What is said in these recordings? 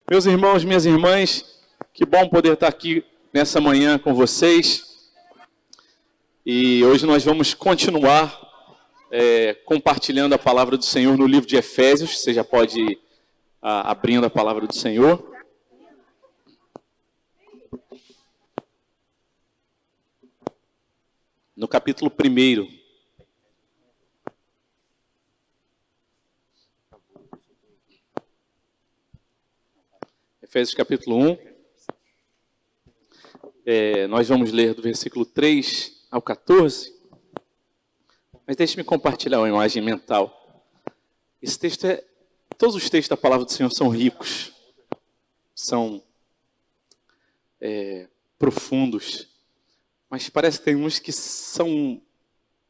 Meus irmãos, minhas irmãs, que bom poder estar aqui nessa manhã com vocês. E hoje nós vamos continuar compartilhando a palavra do Senhor no livro de Efésios. Você já pode ir abrindo a palavra do Senhor. No capítulo 1. Efésios capítulo 1, nós vamos ler do versículo 3 ao 14, mas deixe-me compartilhar uma imagem mental. Esse texto todos os textos da palavra do Senhor são ricos, são profundos, mas parece que tem uns que são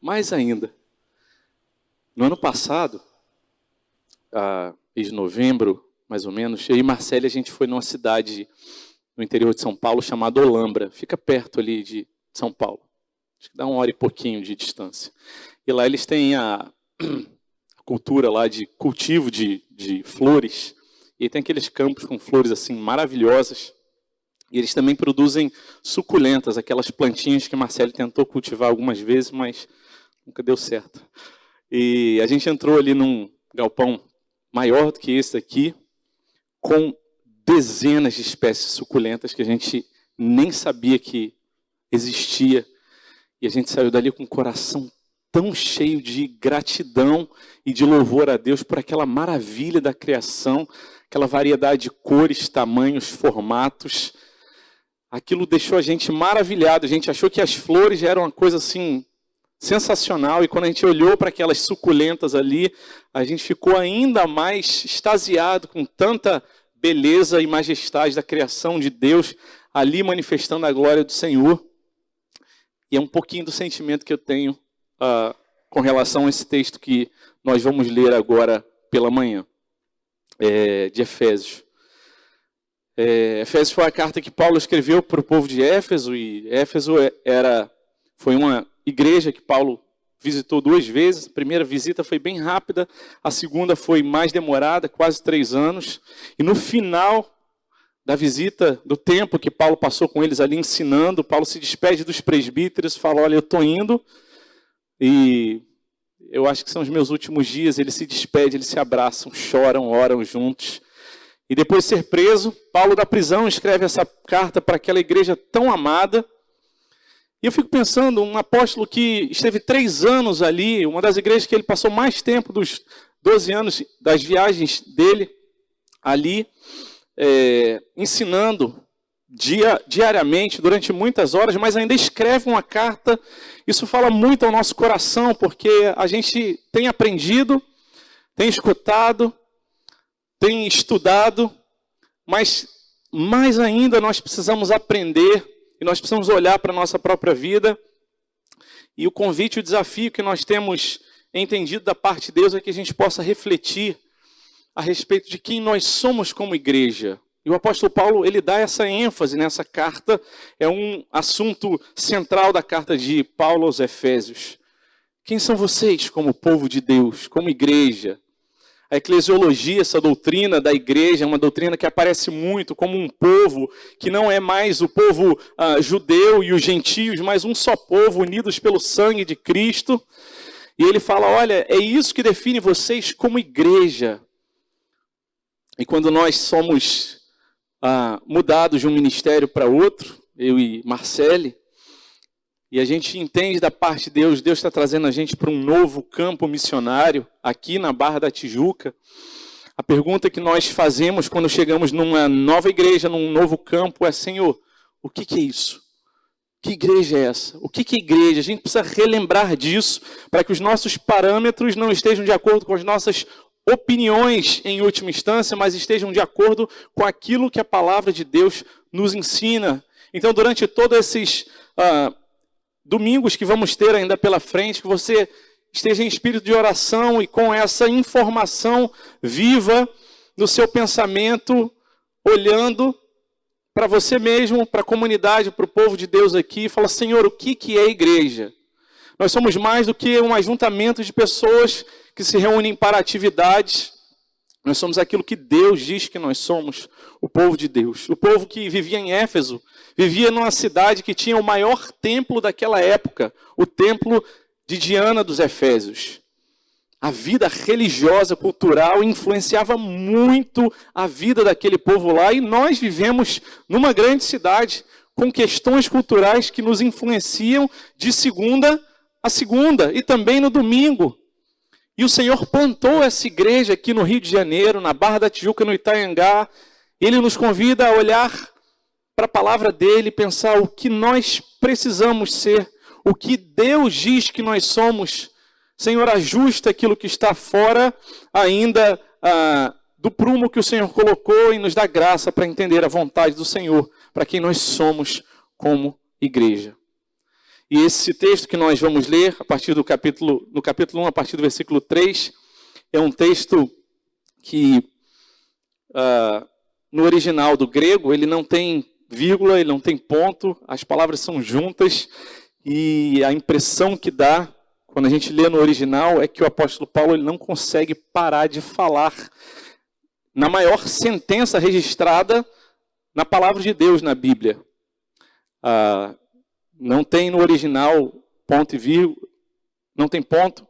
mais ainda. No ano passado, em novembro, mais ou menos, eu e Marcele, a gente foi numa cidade no interior de São Paulo chamada Olambra. Fica perto ali de São Paulo. Acho que dá 1 hora e pouquinho de distância. E lá eles têm a cultura lá de cultivo de flores. E tem aqueles campos com flores assim maravilhosas. E eles também produzem suculentas, aquelas plantinhas que Marcele tentou cultivar algumas vezes, mas nunca deu certo. E a gente entrou ali num galpão maior do que esse aqui, com dezenas de espécies suculentas que a gente nem sabia que existia. E a gente saiu dali com o coração tão cheio de gratidão e de louvor a Deus por aquela maravilha da criação, aquela variedade de cores, tamanhos, formatos. Aquilo deixou a gente maravilhado. A gente achou que as flores eram uma coisa assim sensacional, e quando a gente olhou para aquelas suculentas ali, a gente ficou ainda mais extasiado com tanta beleza e majestade da criação de Deus ali manifestando a glória do Senhor. E é um pouquinho do sentimento que eu tenho com relação a esse texto que nós vamos ler agora pela manhã, de Efésios. Efésios foi a carta que Paulo escreveu para o povo de Éfeso, e Éfeso foi uma igreja que Paulo visitou 2 vezes. A primeira visita foi bem rápida, a segunda foi mais demorada, quase 3 anos. E no final da visita, do tempo que Paulo passou com eles ali ensinando, Paulo se despede dos presbíteros e fala: olha, eu estou indo, e eu acho que são os meus últimos dias. Ele se despede, eles se abraçam, choram, oram juntos. E depois de ser preso, Paulo da prisão escreve essa carta para aquela igreja tão amada. E eu fico pensando, um apóstolo que esteve 3 anos ali, uma das igrejas que ele passou mais tempo, dos 12 anos das viagens dele ali, ensinando diariamente, durante muitas horas, mas ainda escreve uma carta. Isso fala muito ao nosso coração, porque a gente tem aprendido, tem escutado, tem estudado, mas mais ainda nós precisamos aprender. E nós precisamos olhar para a nossa própria vida. E o convite e o desafio que nós temos entendido da parte de Deus é que a gente possa refletir a respeito de quem nós somos como igreja. E o apóstolo Paulo, ele dá essa ênfase nessa carta. É um assunto central da carta de Paulo aos Efésios. Quem são vocês como povo de Deus, como igreja? A eclesiologia, essa doutrina da igreja, é uma doutrina que aparece muito como um povo que não é mais o povo judeu e os gentios, mas um só povo, unidos pelo sangue de Cristo. E ele fala: olha, é isso que define vocês como igreja. E quando nós somos mudados de um ministério para outro, eu e Marcele, e a gente entende da parte de Deus, Deus está trazendo a gente para um novo campo missionário, aqui na Barra da Tijuca. A pergunta que nós fazemos quando chegamos numa nova igreja, num novo campo, é: Senhor, o que é isso? Que igreja é essa? O que é igreja? A gente precisa relembrar disso, para que os nossos parâmetros não estejam de acordo com as nossas opiniões em última instância, mas estejam de acordo com aquilo que a palavra de Deus nos ensina. Então, durante todos esses domingos que vamos ter ainda pela frente, que você esteja em espírito de oração e com essa informação viva no seu pensamento, olhando para você mesmo, para a comunidade, para o povo de Deus aqui, e fala: Senhor, o que é igreja? Nós somos mais do que um ajuntamento de pessoas que se reúnem para atividades, Nós somos aquilo que Deus diz que nós somos, o povo de Deus. O povo que vivia em Éfeso, vivia numa cidade que tinha o maior templo daquela época, o templo de Diana dos Efésios. A vida religiosa, cultural, influenciava muito a vida daquele povo lá. E nós vivemos numa grande cidade, com questões culturais que nos influenciam de segunda a segunda, e também no domingo. E o Senhor plantou essa igreja aqui no Rio de Janeiro, na Barra da Tijuca, no Itaiangá. Ele nos convida a olhar para a palavra dele, pensar o que nós precisamos ser, o que Deus diz que nós somos. Senhor, ajusta aquilo que está fora ainda do prumo que o Senhor colocou e nos dá graça para entender a vontade do Senhor, para quem nós somos como igreja. E esse texto que nós vamos ler, a partir do capítulo 1, a partir do versículo 3, é um texto que, no original do grego, ele não tem vírgula, ele não tem ponto, as palavras são juntas, e a impressão que dá, quando a gente lê no original, é que o apóstolo Paulo ele não consegue parar de falar na maior sentença registrada na palavra de Deus na Bíblia. Não tem no original ponto e vírgula, não tem ponto.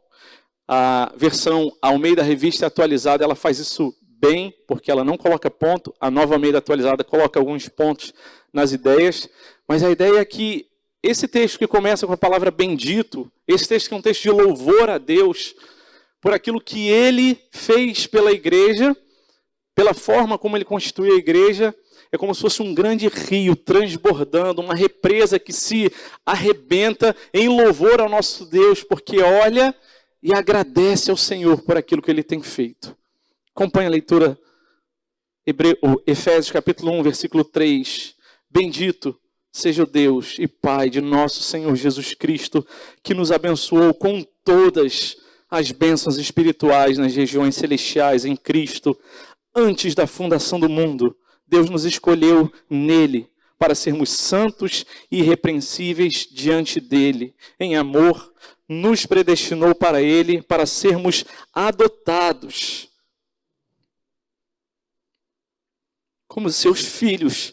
A versão Almeida Revista Atualizada, ela faz isso bem, porque ela não coloca ponto. A Nova Almeida Atualizada coloca alguns pontos nas ideias. Mas a ideia é que esse texto que começa com a palavra bendito, esse texto que é um texto de louvor a Deus, por aquilo que Ele fez pela igreja, pela forma como Ele constituiu a igreja, é como se fosse um grande rio transbordando, uma represa que se arrebenta em louvor ao nosso Deus, porque olha e agradece ao Senhor por aquilo que Ele tem feito. Acompanhe a leitura, Efésios capítulo 1, versículo 3. Bendito seja o Deus e Pai de nosso Senhor Jesus Cristo, que nos abençoou com todas as bênçãos espirituais nas regiões celestiais em Cristo. Antes da fundação do mundo, Deus nos escolheu nele para sermos santos e irrepreensíveis diante dele. Em amor, nos predestinou para ele, para sermos adotados como seus filhos,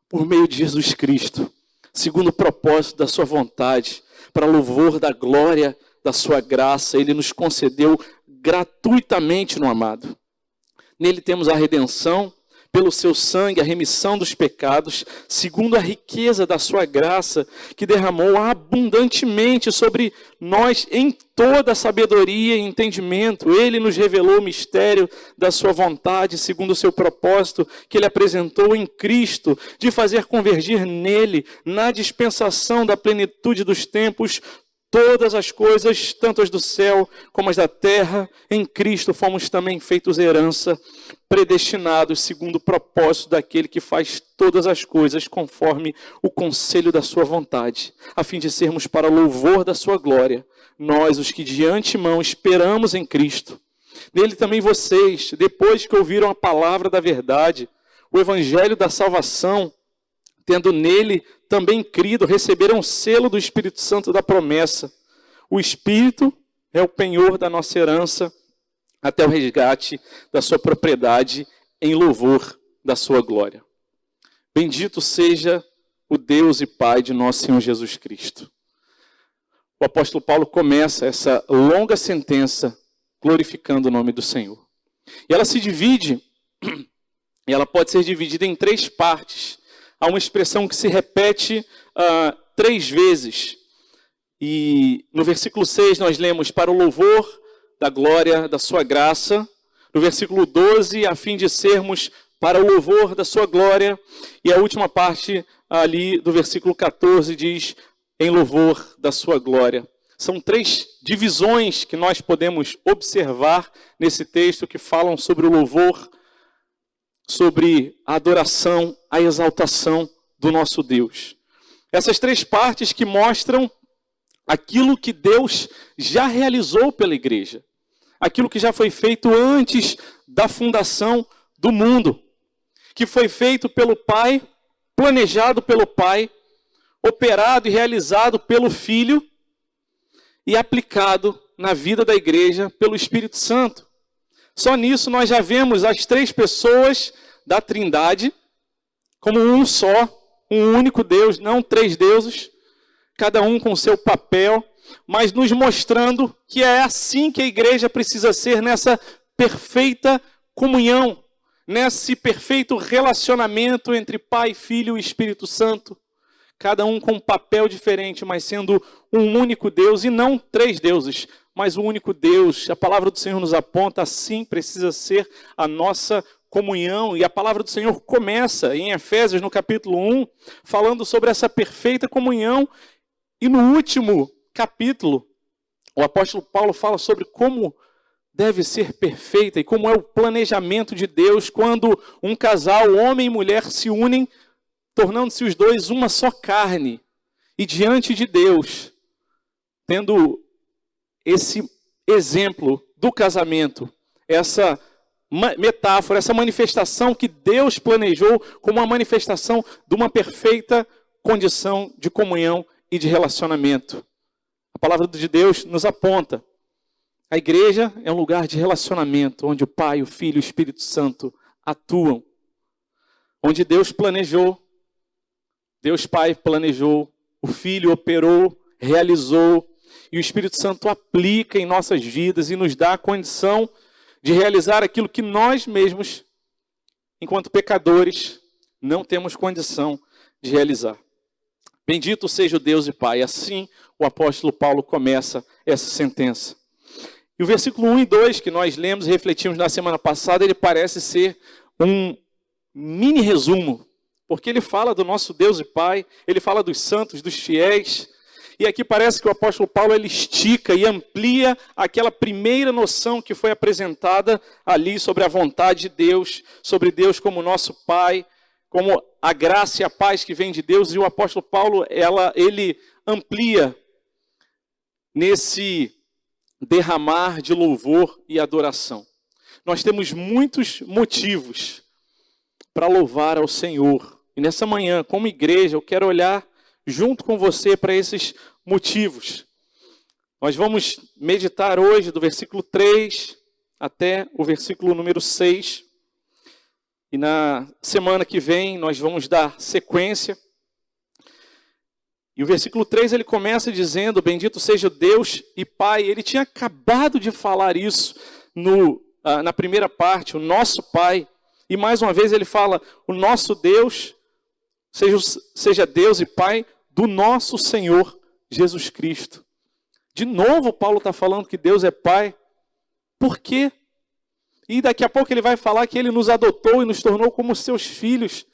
por meio de Jesus Cristo, segundo o propósito da sua vontade, para louvor da glória da sua graça, Ele nos concedeu gratuitamente no amado. Nele temos a redenção, pelo seu sangue, a remissão dos pecados, segundo a riqueza da sua graça, que derramou abundantemente sobre nós em toda sabedoria e entendimento. Ele nos revelou o mistério da sua vontade, segundo o seu propósito, que Ele apresentou em Cristo, de fazer convergir nele, na dispensação da plenitude dos tempos, todas as coisas, tanto as do céu como as da terra. Em Cristo fomos também feitos herança, predestinados segundo o propósito daquele que faz todas as coisas conforme o conselho da sua vontade, a fim de sermos para louvor da sua glória, nós os que de antemão esperamos em Cristo. Nele também vocês, depois que ouviram a palavra da verdade, o evangelho da salvação, tendo nele também crido, receberam o selo do Espírito Santo da promessa. O Espírito é o penhor da nossa herança, até o resgate da sua propriedade, em louvor da sua glória. Bendito seja o Deus e Pai de nosso Senhor Jesus Cristo. O apóstolo Paulo começa essa longa sentença glorificando o nome do Senhor. E ela se divide, e ela pode ser dividida em 3 partes. Há uma expressão que se repete 3 vezes. E no versículo 6 nós lemos para o louvor da glória da sua graça. No versículo 12, a fim de sermos para o louvor da sua glória. E a última parte ali do versículo 14 diz em louvor da sua glória. São 3 divisões que nós podemos observar nesse texto que falam sobre o louvor, sobre a adoração, a exaltação do nosso Deus. Essas 3 partes que mostram aquilo que Deus já realizou pela igreja. Aquilo que já foi feito antes da fundação do mundo. Que foi feito pelo Pai, planejado pelo Pai, operado e realizado pelo Filho e aplicado na vida da igreja pelo Espírito Santo. Só nisso nós já vemos as três pessoas da Trindade como um só, um único Deus, não três deuses, cada um com seu papel, mas nos mostrando que é assim que a igreja precisa ser, nessa perfeita comunhão, nesse perfeito relacionamento entre Pai, Filho e Espírito Santo. Cada um com um papel diferente, mas sendo um único Deus, e não três deuses, mas um único Deus. A palavra do Senhor nos aponta, assim precisa ser a nossa comunhão. E a palavra do Senhor começa em Efésios, no capítulo 1, falando sobre essa perfeita comunhão. E no último capítulo, o apóstolo Paulo fala sobre como deve ser perfeita e como é o planejamento de Deus quando um casal, homem e mulher, se unem, tornando-se os dois uma só carne. E diante de Deus, tendo esse exemplo do casamento, essa metáfora, essa manifestação que Deus planejou como uma manifestação de uma perfeita condição de comunhão e de relacionamento. A palavra de Deus nos aponta. A igreja é um lugar de relacionamento, onde o Pai, o Filho e o Espírito Santo atuam. Onde Deus planejou, Deus Pai planejou, o Filho operou, realizou, e o Espírito Santo aplica em nossas vidas e nos dá a condição de realizar aquilo que nós mesmos, enquanto pecadores, não temos condição de realizar. Bendito seja o Deus e Pai. Assim o apóstolo Paulo começa essa sentença. E o versículo 1 e 2 que nós lemos e refletimos na semana passada, ele parece ser um mini resumo, porque ele fala do nosso Deus e Pai, ele fala dos santos, dos fiéis, e aqui parece que o apóstolo Paulo ele estica e amplia aquela primeira noção que foi apresentada ali sobre a vontade de Deus, sobre Deus como nosso Pai, como a graça e a paz que vem de Deus, e o apóstolo Paulo ele amplia nesse derramar de louvor e adoração. Nós temos muitos motivos para louvar ao Senhor. E nessa manhã, como igreja, eu quero olhar junto com você para esses motivos. Nós vamos meditar hoje do versículo 3 até o versículo número 6. E na semana que vem nós vamos dar sequência. E o versículo 3 ele começa dizendo, bendito seja Deus e Pai. Ele tinha acabado de falar isso na primeira parte, o nosso Pai. E mais uma vez ele fala, o nosso Deus, seja Deus e Pai do nosso Senhor Jesus Cristo. De novo Paulo está falando que Deus é Pai. Por quê? E daqui a pouco ele vai falar que ele nos adotou e nos tornou como seus filhos.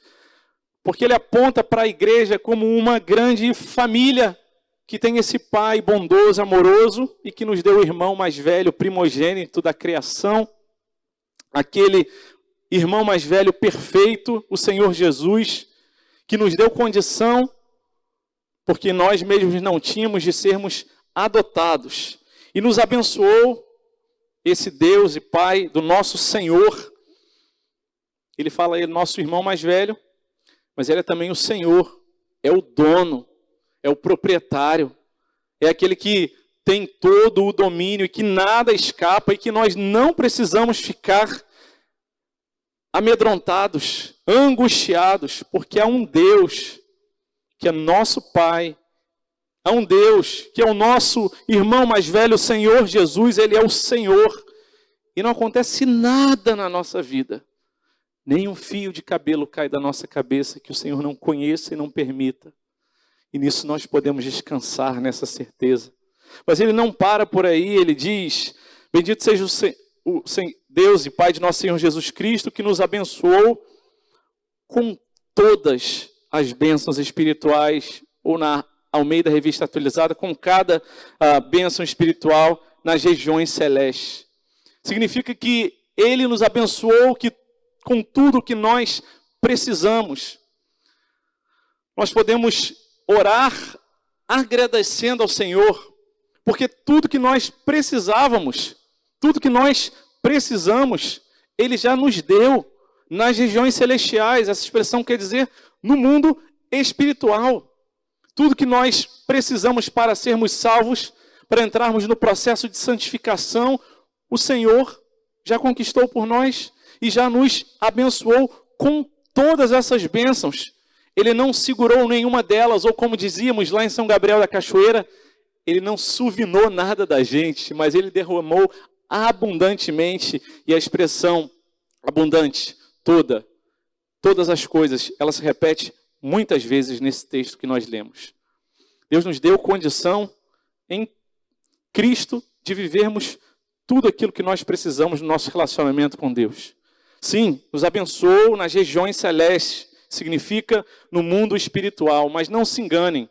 Porque ele aponta para a igreja como uma grande família que tem esse Pai bondoso, amoroso e que nos deu o irmão mais velho, primogênito da criação. Aquele irmão mais velho perfeito, o Senhor Jesus, que nos deu condição, porque nós mesmos não tínhamos, de sermos adotados. E nos abençoou esse Deus e Pai do nosso Senhor. Ele fala, ele é nosso irmão mais velho, mas ele é também o Senhor, é o dono, é o proprietário, é aquele que tem todo o domínio e que nada escapa e que nós não precisamos ficar amedrontados, angustiados, porque há um Deus que é nosso Pai, há um Deus que é o nosso irmão mais velho, o Senhor Jesus, ele é o Senhor, e não acontece nada na nossa vida. Nem um fio de cabelo cai da nossa cabeça que o Senhor não conheça e não permita. E nisso nós podemos descansar nessa certeza. Mas ele não para por aí, ele diz, bendito seja o Deus e Pai de nosso Senhor Jesus Cristo, que nos abençoou com todas as bênçãos espirituais, ou na Almeida Revista Atualizada, com cada bênção espiritual nas regiões celestes. Significa que ele nos abençoou com tudo que nós precisamos. Nós podemos orar agradecendo ao Senhor, porque tudo que nós precisávamos, tudo que nós precisamos, ele já nos deu nas regiões celestiais. Essa expressão quer dizer no mundo espiritual. Tudo que nós precisamos para sermos salvos, para entrarmos no processo de santificação, o Senhor já conquistou por nós e já nos abençoou com todas essas bênçãos. Ele não segurou nenhuma delas, ou como dizíamos lá em São Gabriel da Cachoeira, ele não suvinou nada da gente, mas ele derramou abundantemente. E a expressão abundante, todas as coisas, ela se repete muitas vezes nesse texto que nós lemos. Deus nos deu condição em Cristo de vivermos tudo aquilo que nós precisamos no nosso relacionamento com Deus. Sim, nos abençoou nas regiões celestes, significa no mundo espiritual, mas não se enganem,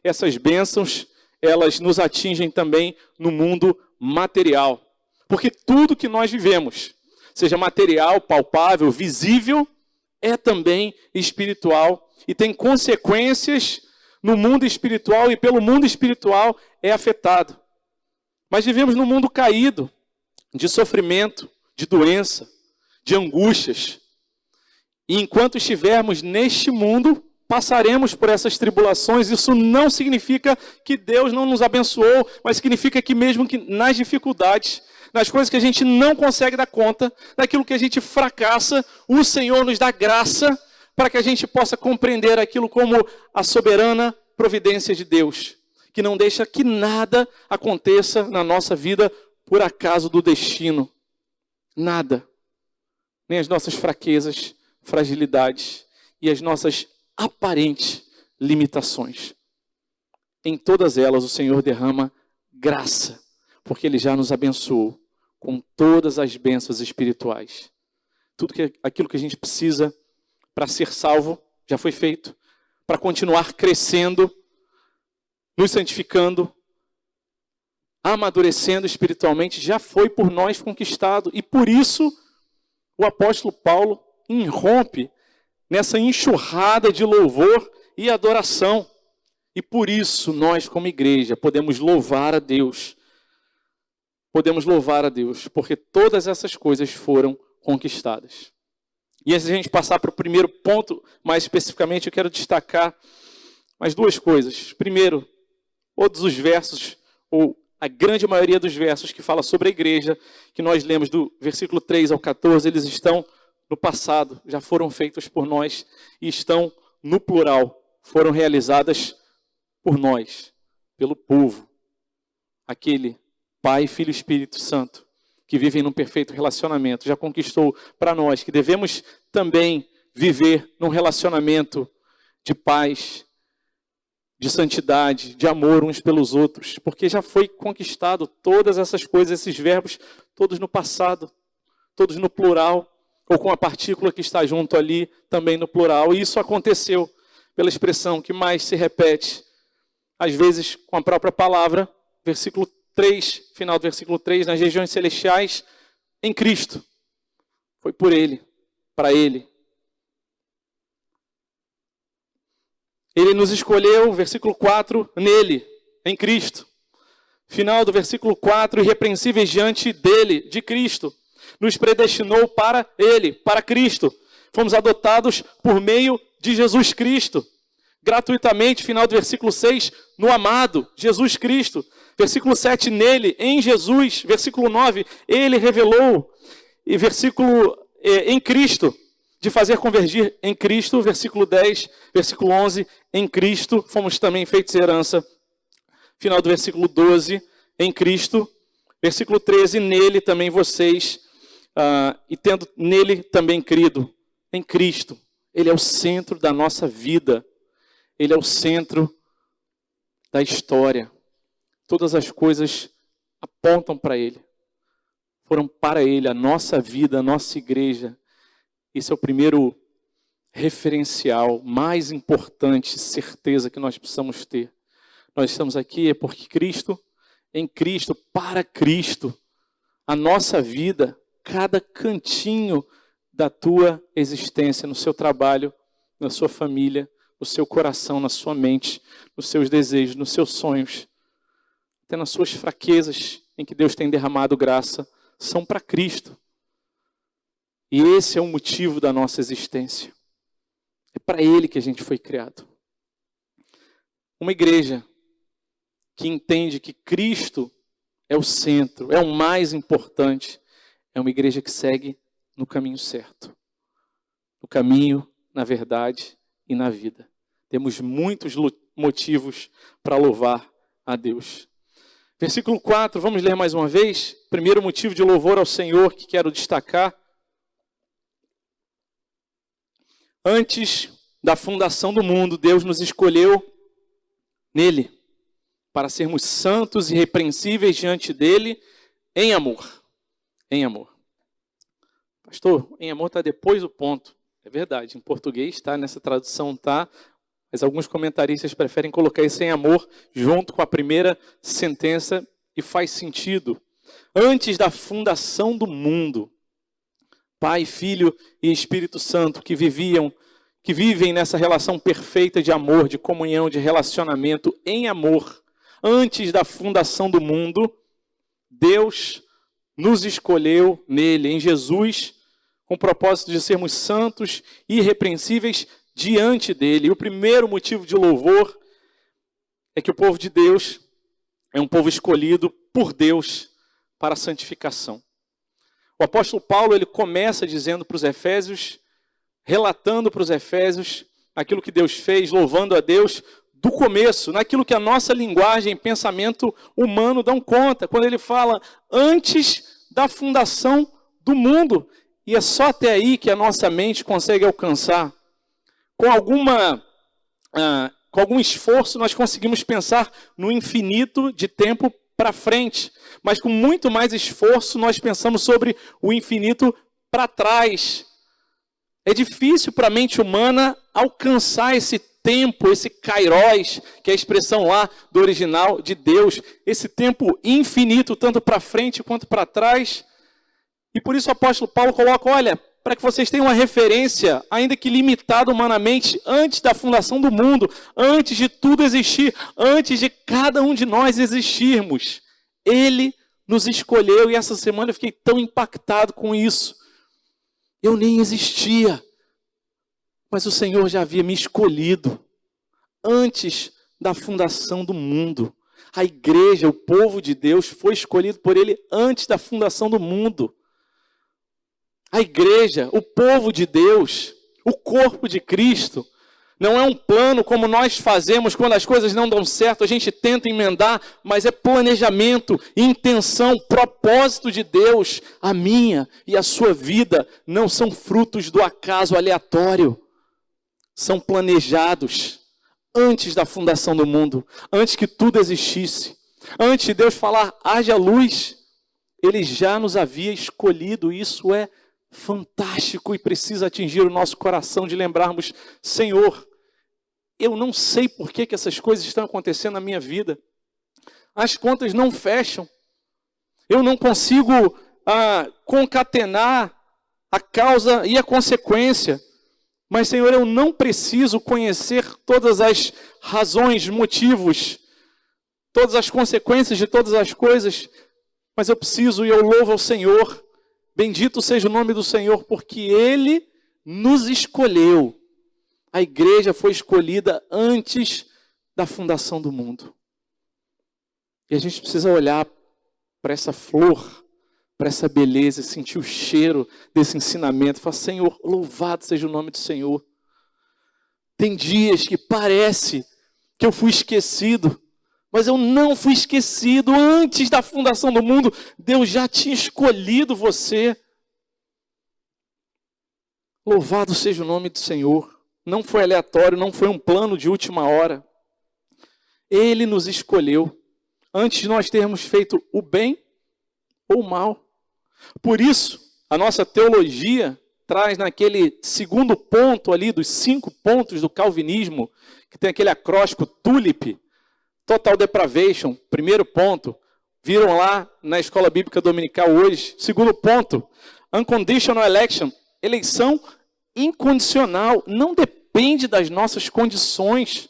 essas bênçãos, elas nos atingem também no mundo material. Porque tudo que nós vivemos, seja material, palpável, visível, é também espiritual e tem consequências no mundo espiritual e pelo mundo espiritual é afetado. Mas vivemos num mundo caído, de sofrimento, de doença, de angústias. E enquanto estivermos neste mundo, passaremos por essas tribulações. Isso não significa que Deus não nos abençoou, mas significa que mesmo que nas dificuldades, nas coisas que a gente não consegue dar conta, naquilo que a gente fracassa, o Senhor nos dá graça para que a gente possa compreender aquilo como a soberana providência de Deus, que não deixa que nada aconteça na nossa vida por acaso do destino. Nada. Nem as nossas fraquezas, fragilidades e as nossas aparentes limitações. Em todas elas o Senhor derrama graça, porque Ele já nos abençoou com todas as bênçãos espirituais. Aquilo que a gente precisa para ser salvo já foi feito, para continuar crescendo, nos santificando, amadurecendo espiritualmente, já foi por nós conquistado. E por isso o apóstolo Paulo irrompe nessa enxurrada de louvor e adoração. E por isso nós, como igreja, podemos louvar a Deus. Podemos louvar a Deus, porque todas essas coisas foram conquistadas. E antes de a gente passar para o primeiro ponto, mais especificamente, eu quero destacar mais duas coisas. Primeiro, todos os versos, ou a grande maioria dos versos que fala sobre a igreja, que nós lemos do versículo 3 ao 14, eles estão no passado, já foram feitos por nós e estão no plural, foram realizadas por nós, pelo povo, aquele Pai, Filho e Espírito Santo, que vivem num perfeito relacionamento, já conquistou para nós, que devemos também viver num relacionamento de paz, de santidade, de amor uns pelos outros, porque já foi conquistado todas essas coisas, esses verbos, todos no passado, todos no plural, ou com a partícula que está junto ali, também no plural. E isso aconteceu pela expressão que mais se repete, às vezes com a própria palavra, versículo 3, final do versículo 3, nas regiões celestiais, em Cristo. Foi por Ele, para Ele. Ele nos escolheu, versículo 4, nele, em Cristo. Final do versículo 4, irrepreensíveis diante dele, de Cristo. Nos predestinou para Ele, para Cristo. Fomos adotados por meio de Jesus Cristo. Gratuitamente, final do versículo 6, no amado, Jesus Cristo. Versículo 7, nele, em Jesus. Versículo 9, Ele revelou. E versículo, em Cristo, de fazer convergir em Cristo. Versículo 10, versículo 11, em Cristo, fomos também feitos herança. Final do versículo 12, em Cristo. Versículo 13, nele também vocês, e tendo nele também crido, em Cristo. Ele é o centro da nossa vida. Ele é o centro da história. Todas as coisas apontam para Ele. Foram para Ele, a nossa vida, a nossa igreja. Esse é o primeiro referencial, mais importante, certeza que nós precisamos ter. Nós estamos aqui porque Cristo, em Cristo, para Cristo, a nossa vida, cada cantinho da tua existência, no seu trabalho, na sua família, no seu coração, na sua mente, nos seus desejos, nos seus sonhos, até nas suas fraquezas em que Deus tem derramado graça, são para Cristo. E esse é o motivo da nossa existência. É para Ele que a gente foi criado. Uma igreja que entende que Cristo é o centro, é o mais importante, é uma igreja que segue no caminho certo. No caminho, na verdade e na vida. Temos muitos motivos para louvar a Deus. Versículo 4, vamos ler mais uma vez. Primeiro motivo de louvor ao Senhor que quero destacar. Antes da fundação do mundo, Deus nos escolheu nele, para sermos santos e irrepreensíveis diante dele, em amor. Em amor. Pastor, em amor está depois do ponto. É verdade, em português está, nessa tradução está, mas alguns comentaristas preferem colocar esse em amor junto com a primeira sentença e faz sentido. Antes da fundação do mundo, Pai, Filho e Espírito Santo que vivem nessa relação perfeita de amor, de comunhão, de relacionamento em amor. Antes da fundação do mundo, Deus nos escolheu nele, em Jesus, com o propósito de sermos santos e irrepreensíveis diante dele. E o primeiro motivo de louvor é que o povo de Deus é um povo escolhido por Deus para a santificação. O apóstolo Paulo, ele começa dizendo para os Efésios, relatando para os Efésios aquilo que Deus fez, louvando a Deus do começo, naquilo que a nossa linguagem e pensamento humano dão conta, quando ele fala antes da fundação do mundo. E é só até aí que a nossa mente consegue alcançar. Com algum esforço, nós conseguimos pensar no infinito de tempo para frente. Mas com muito mais esforço, nós pensamos sobre o infinito para trás. É difícil para a mente humana alcançar esse tempo, esse kairos, que é a expressão lá do original de Deus. Esse tempo infinito, tanto para frente quanto para trás. E por isso o apóstolo Paulo coloca, olha, para que vocês tenham uma referência, ainda que limitada humanamente, antes da fundação do mundo, antes de tudo existir, antes de cada um de nós existirmos, Ele nos escolheu. E essa semana eu fiquei tão impactado com isso. Eu nem existia, mas o Senhor já havia me escolhido antes da fundação do mundo. A igreja, o povo de Deus, foi escolhido por Ele antes da fundação do mundo. A igreja, o povo de Deus, o corpo de Cristo, não é um plano como nós fazemos quando as coisas não dão certo, a gente tenta emendar, mas é planejamento, intenção, propósito de Deus. A minha e a sua vida não são frutos do acaso aleatório, são planejados antes da fundação do mundo, antes que tudo existisse. Antes de Deus falar, haja luz, Ele já nos havia escolhido. Isso é fantástico e precisa atingir o nosso coração de lembrarmos, Senhor, eu não sei por que essas coisas estão acontecendo na minha vida. As contas não fecham. Eu não consigo concatenar a causa e a consequência. Mas, Senhor, eu não preciso conhecer todas as razões, motivos, todas as consequências de todas as coisas, mas eu preciso e eu louvo ao Senhor. Bendito seja o nome do Senhor, porque Ele nos escolheu. A igreja foi escolhida antes da fundação do mundo. E a gente precisa olhar para essa flor, para essa beleza, sentir o cheiro desse ensinamento. Falar, Senhor, louvado seja o nome do Senhor. Tem dias que parece que eu fui esquecido, mas eu não fui esquecido. Antes da fundação do mundo, Deus já tinha escolhido você. Louvado seja o nome do Senhor. Não foi aleatório, não foi um plano de última hora. Ele nos escolheu antes de nós termos feito o bem ou o mal. Por isso, a nossa teologia traz naquele segundo ponto ali, dos 5 pontos do calvinismo, que tem aquele acróstico TULIP, Total Depravation, primeiro ponto. Viram lá na escola bíblica dominical hoje. Segundo ponto, Unconditional Election, eleição incondicional. Não depende das nossas condições.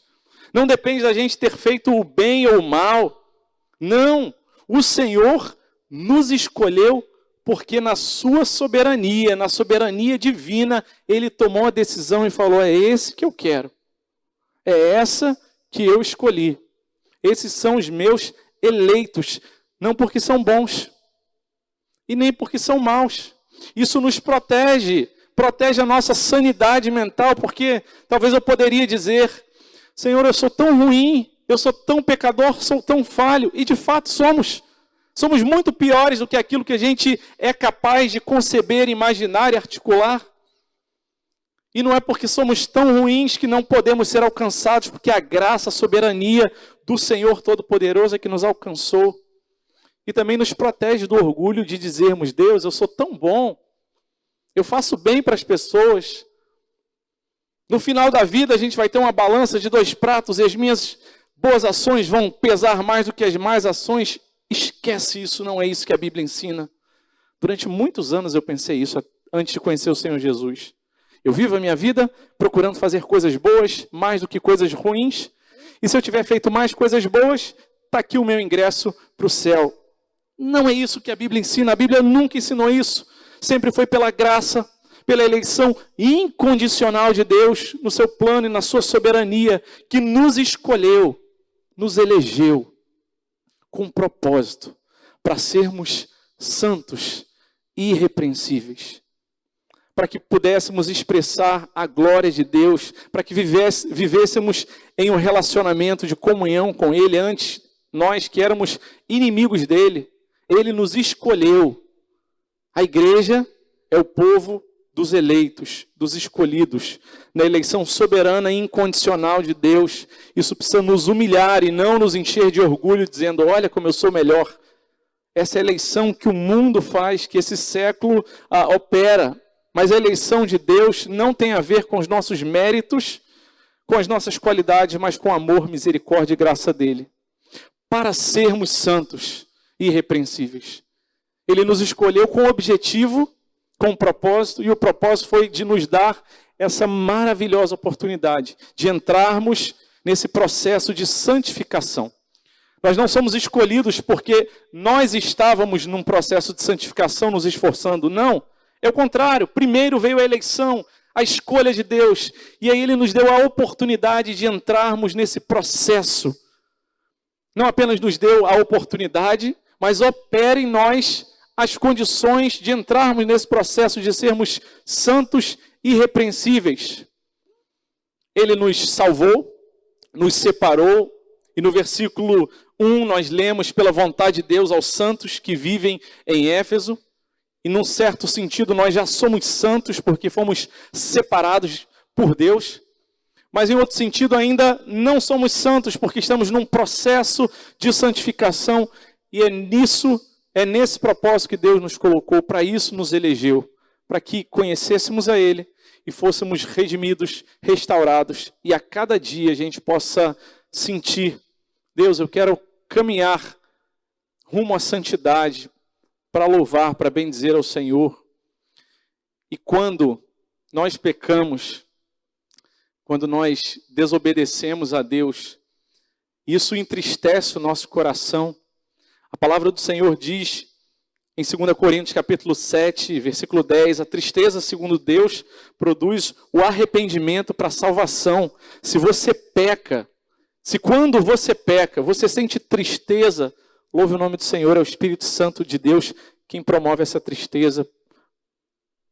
Não depende da gente ter feito o bem ou o mal. Não, o Senhor nos escolheu porque na sua soberania, na soberania divina, Ele tomou a decisão e falou, é esse que eu quero. É essa que eu escolhi. Esses são os meus eleitos, não porque são bons. e nem porque são maus. Isso nos protege, protege a nossa sanidade mental, porque talvez eu poderia dizer: Senhor, eu sou tão ruim, eu sou tão pecador, sou tão falho, e de fato somos. Somos muito piores do que aquilo que a gente é capaz de conceber, imaginar e articular. E não é porque somos tão ruins que não podemos ser alcançados, porque a graça, a soberania do Senhor Todo-Poderoso é que nos alcançou. E também nos protege do orgulho de dizermos: Deus, eu sou tão bom, eu faço bem para as pessoas. No final da vida a gente vai ter uma balança de 2 pratos e as minhas boas ações vão pesar mais do que as más ações. Esquece isso, não é isso que a Bíblia ensina. Durante muitos anos eu pensei isso antes de conhecer o Senhor Jesus. Eu vivo a minha vida procurando fazer coisas boas mais do que coisas ruins. E se eu tiver feito mais coisas boas, está aqui o meu ingresso para o céu. Não é isso que a Bíblia ensina. A Bíblia nunca ensinou isso. Sempre foi pela graça, pela eleição incondicional de Deus, no seu plano e na sua soberania, que nos escolheu, nos elegeu, com um propósito, para sermos santos e irrepreensíveis. Para que pudéssemos expressar a glória de Deus, para que vivêssemos em um relacionamento de comunhão com Ele. Antes, nós que éramos inimigos dEle, Ele nos escolheu. A igreja é o povo dos eleitos, dos escolhidos, na eleição soberana e incondicional de Deus. Isso precisa nos humilhar e não nos encher de orgulho, dizendo: olha como eu sou melhor. Essa é a eleição que o mundo faz, que esse século opera. Mas a eleição de Deus não tem a ver com os nossos méritos, com as nossas qualidades, mas com amor, misericórdia e graça dele. Para sermos santos e irrepreensíveis. Ele nos escolheu com objetivo, com propósito, e o propósito foi de nos dar essa maravilhosa oportunidade de entrarmos nesse processo de santificação. Nós não somos escolhidos porque nós estávamos num processo de santificação nos esforçando, não. É o contrário, primeiro veio a eleição, a escolha de Deus, e aí Ele nos deu a oportunidade de entrarmos nesse processo. Não apenas nos deu a oportunidade, mas opera em nós as condições de entrarmos nesse processo de sermos santos e irrepreensíveis. Ele nos salvou, nos separou, e no versículo 1 nós lemos: pela vontade de Deus aos santos que vivem em Éfeso. E num certo sentido nós já somos santos porque fomos separados por Deus. Mas em outro sentido ainda não somos santos porque estamos num processo de santificação. E é nesse propósito que Deus nos colocou, para isso nos elegeu. Para que conhecêssemos a Ele e fôssemos redimidos, restaurados. E a cada dia a gente possa sentir: Deus, eu quero caminhar rumo à santidade, para louvar, para bendizer ao Senhor. E quando nós pecamos, quando nós desobedecemos a Deus, isso entristece o nosso coração. A palavra do Senhor diz em 2 Coríntios capítulo 7, versículo 10, a tristeza, segundo Deus, produz o arrependimento para a salvação. Se você peca, se quando você peca, você sente tristeza, louve o nome do Senhor, é o Espírito Santo de Deus quem promove essa tristeza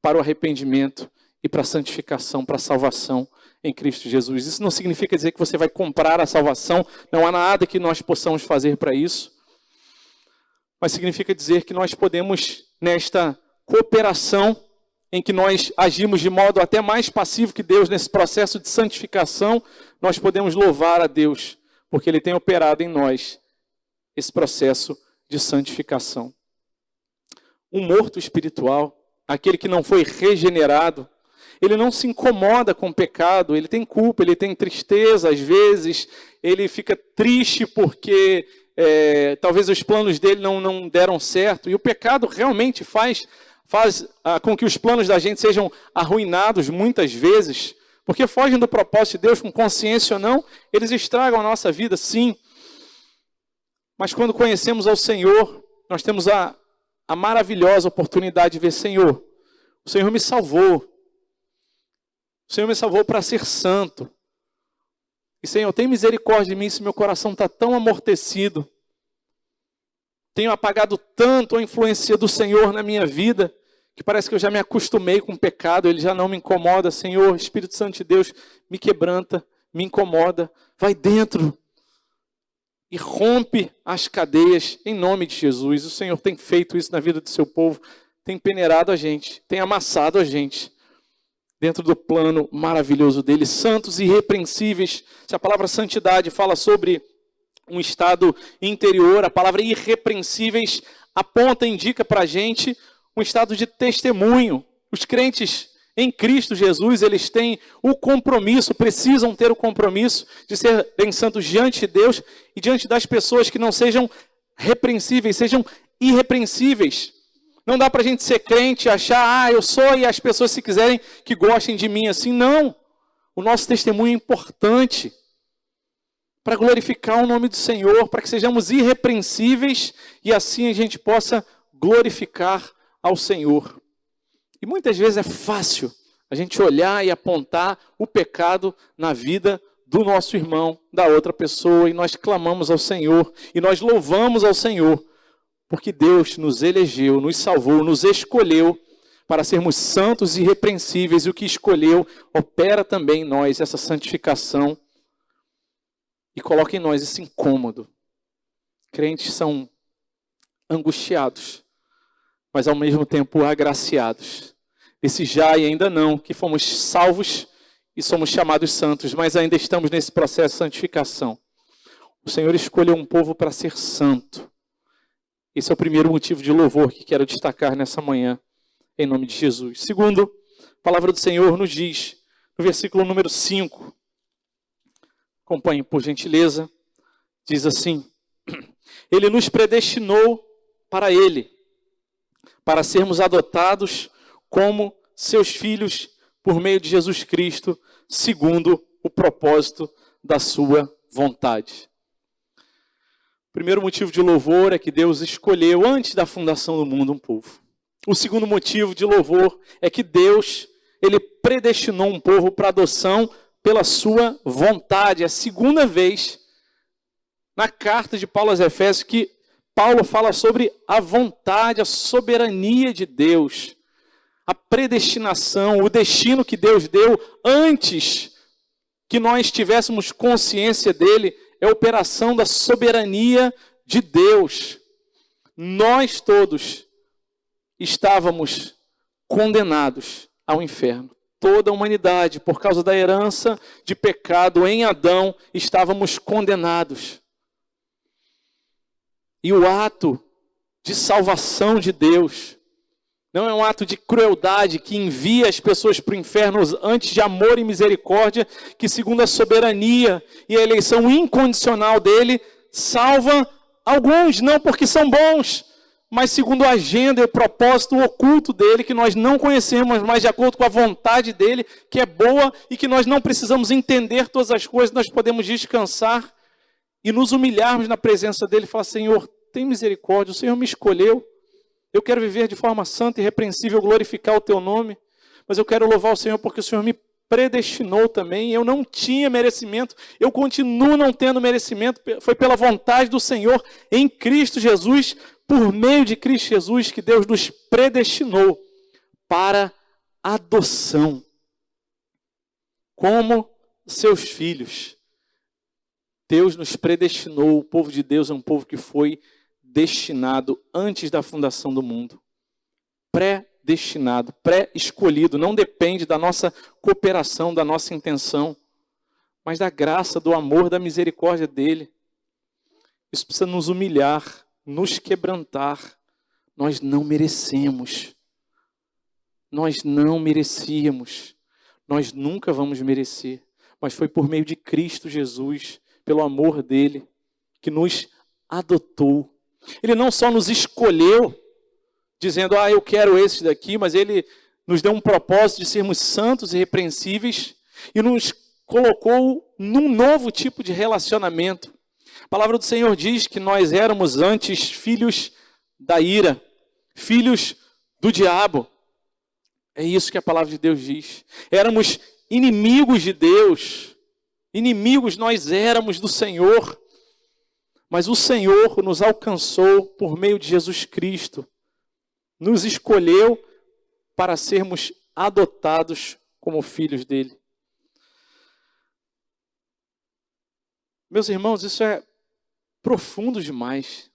para o arrependimento e para a santificação, para a salvação em Cristo Jesus. Isso não significa dizer que você vai comprar a salvação, não há nada que nós possamos fazer para isso. Mas significa dizer que nós podemos, nesta cooperação, em que nós agimos de modo até mais passivo que Deus nesse processo de santificação, nós podemos louvar a Deus, porque Ele tem operado em nós esse processo de santificação. Um morto espiritual, aquele que não foi regenerado, ele não se incomoda com o pecado, ele tem culpa, ele tem tristeza, às vezes ele fica triste porque talvez os planos dele não deram certo, e o pecado realmente faz com que os planos da gente sejam arruinados muitas vezes, porque fogem do propósito de Deus, com consciência ou não, eles estragam a nossa vida, sim. Mas quando conhecemos ao Senhor, nós temos a maravilhosa oportunidade de ver: Senhor, o Senhor me salvou. O Senhor me salvou para ser santo. E Senhor, tem misericórdia de mim se meu coração está tão amortecido. tenho apagado tanto a influência do Senhor na minha vida, que parece que eu já me acostumei com o pecado, ele já não me incomoda. Senhor, Espírito Santo de Deus, me quebranta, me incomoda, vai dentro e rompe as cadeias em nome de Jesus. O Senhor tem feito isso na vida do seu povo, tem peneirado a gente, tem amassado a gente dentro do plano maravilhoso dele. Santos e irrepreensíveis. Se a palavra santidade fala sobre um estado interior, a palavra irrepreensíveis aponta, indica para a gente um estado de testemunho. Os crentes em Cristo Jesus, eles têm o compromisso, precisam ter o compromisso de serem santos diante de Deus e diante das pessoas que não sejam repreensíveis, sejam irrepreensíveis. Não dá para a gente ser crente e achar, eu sou, e as pessoas, se quiserem, que gostem de mim assim. Não. O nosso testemunho é importante para glorificar o nome do Senhor, para que sejamos irrepreensíveis e assim a gente possa glorificar ao Senhor. E muitas vezes é fácil a gente olhar e apontar o pecado na vida do nosso irmão, da outra pessoa, e nós clamamos ao Senhor, e nós louvamos ao Senhor, porque Deus nos elegeu, nos salvou, nos escolheu para sermos santos e irrepreensíveis, e o que escolheu opera também em nós essa santificação e coloca em nós esse incômodo. Crentes são angustiados, mas ao mesmo tempo agraciados. Esse já e ainda não, que fomos salvos e somos chamados santos, mas ainda estamos nesse processo de santificação. O Senhor escolheu um povo para ser santo. Esse é o primeiro motivo de louvor que quero destacar nessa manhã, em nome de Jesus. Segundo, a palavra do Senhor nos diz, no versículo número 5, acompanhe por gentileza, diz assim: Ele nos predestinou para Ele, para sermos adotados como seus filhos por meio de Jesus Cristo, segundo o propósito da sua vontade. O primeiro motivo de louvor é que Deus escolheu, antes da fundação do mundo, um povo. O segundo motivo de louvor é que Deus, Ele predestinou um povo para adoção pela sua vontade. É a segunda vez na carta de Paulo aos Efésios que Paulo fala sobre a vontade, a soberania de Deus, a predestinação, o destino que Deus deu antes que nós tivéssemos consciência dele. É a operação da soberania de Deus. Nós todos estávamos condenados ao inferno. Toda a humanidade, por causa da herança de pecado em Adão, estávamos condenados. E o ato de salvação de Deus não é um ato de crueldade que envia as pessoas para o inferno antes de amor e misericórdia, que segundo a soberania e a eleição incondicional dele, salva alguns, não porque são bons, mas segundo a agenda e o propósito oculto dele, que nós não conhecemos, mas de acordo com a vontade dele, que é boa e que nós não precisamos entender todas as coisas, nós podemos descansar e nos humilharmos na presença dele e falar: Senhor, tem misericórdia, o Senhor me escolheu. Eu quero viver de forma santa e irrepreensível, glorificar o teu nome, mas eu quero louvar o Senhor porque o Senhor me predestinou também. Eu não tinha merecimento, eu continuo não tendo merecimento, foi pela vontade do Senhor em Cristo Jesus, por meio de Cristo Jesus, que Deus nos predestinou para adoção como seus filhos. Deus nos predestinou, o povo de Deus é um povo que foi destinado antes da fundação do mundo. Predestinado, pré-escolhido. Não depende da nossa cooperação, da nossa intenção, mas da graça, do amor, da misericórdia dele. Isso precisa nos humilhar, nos quebrantar. Nós não merecemos. Nós não merecíamos. Nós nunca vamos merecer. Mas foi por meio de Cristo Jesus, pelo amor dele, que nos adotou. Ele não só nos escolheu, dizendo: eu quero esse daqui, mas ele nos deu um propósito de sermos santos e irrepreensíveis e nos colocou num novo tipo de relacionamento. A palavra do Senhor diz que nós éramos antes filhos da ira, filhos do diabo. É isso que a palavra de Deus diz. Éramos inimigos de Deus, inimigos nós éramos do Senhor. Mas o Senhor nos alcançou por meio de Jesus Cristo. Nos escolheu para sermos adotados como filhos dele. Meus irmãos, isso é profundo demais.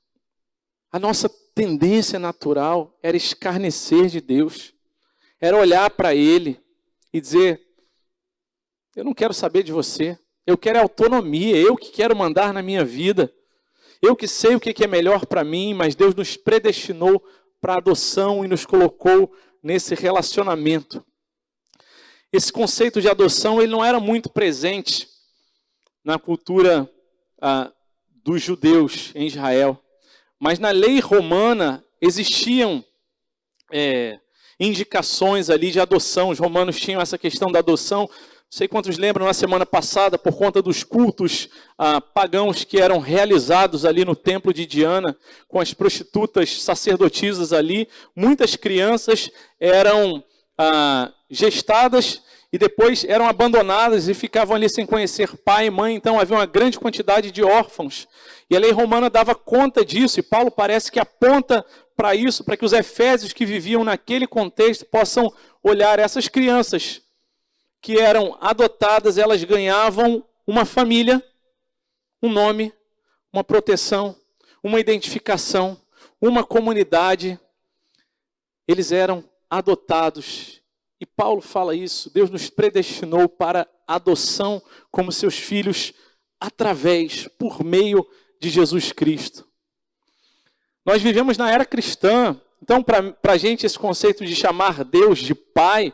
A nossa tendência natural era escarnecer de Deus. Era olhar para Ele e dizer, eu não quero saber de você. Eu quero autonomia, eu que quero mandar na minha vida. Eu que sei o que é melhor para mim, mas Deus nos predestinou para a adoção e nos colocou nesse relacionamento. Esse conceito de adoção ele não era muito presente na cultura dos judeus em Israel. Mas na lei romana existiam indicações ali de adoção. Os romanos tinham essa questão da adoção. Não sei quantos lembram, na semana passada, por conta dos cultos pagãos que eram realizados ali no templo de Diana, com as prostitutas sacerdotisas ali, muitas crianças eram gestadas e depois eram abandonadas e ficavam ali sem conhecer pai e mãe. Então havia uma grande quantidade de órfãos. E a lei romana dava conta disso, e Paulo parece que aponta para isso, para que os efésios que viviam naquele contexto possam olhar essas crianças que eram adotadas, elas ganhavam uma família, um nome, uma proteção, uma identificação, uma comunidade. Eles eram adotados. E Paulo fala isso, Deus nos predestinou para adoção como seus filhos através, por meio de Jesus Cristo. Nós vivemos na era cristã, então para a gente esse conceito de chamar Deus de Pai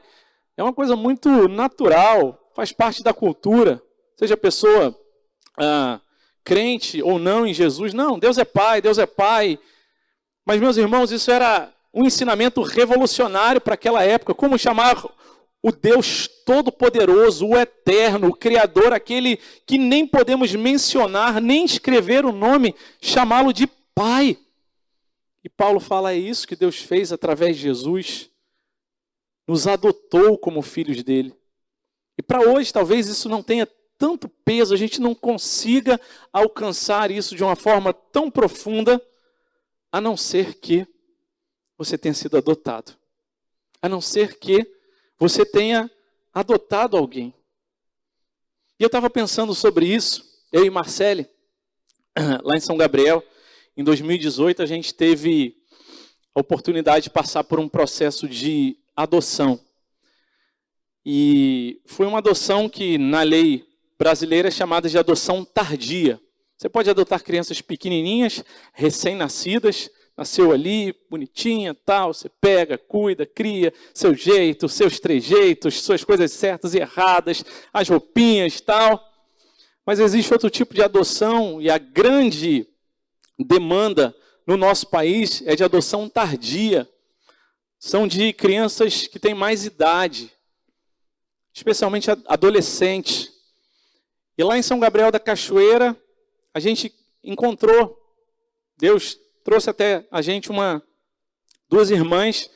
é uma coisa muito natural, faz parte da cultura, seja a pessoa crente ou não em Jesus. Não, Deus é Pai, Deus é Pai. Mas, meus irmãos, isso era um ensinamento revolucionário para aquela época. Como chamar o Deus Todo-Poderoso, o Eterno, o Criador, aquele que nem podemos mencionar, nem escrever o nome, chamá-lo de Pai. E Paulo fala, é isso que Deus fez através de Jesus. Nos adotou como filhos dele. E para hoje, talvez isso não tenha tanto peso, a gente não consiga alcançar isso de uma forma tão profunda, a não ser que você tenha sido adotado. A não ser que você tenha adotado alguém. E eu estava pensando sobre isso, eu e Marcele, lá em São Gabriel, em 2018, a gente teve a oportunidade de passar por um processo de adoção. E foi uma adoção que na lei brasileira é chamada de adoção tardia. Você pode adotar crianças pequenininhas, recém-nascidas, nasceu ali, bonitinha, tal, você pega, cuida, cria, seu jeito, seus trejeitos, suas coisas certas e erradas, as roupinhas, tal. Mas existe outro tipo de adoção e a grande demanda no nosso país é de adoção tardia. São de crianças que têm mais idade, especialmente adolescentes. E lá em São Gabriel da Cachoeira, a gente encontrou, Deus trouxe até a gente duas irmãs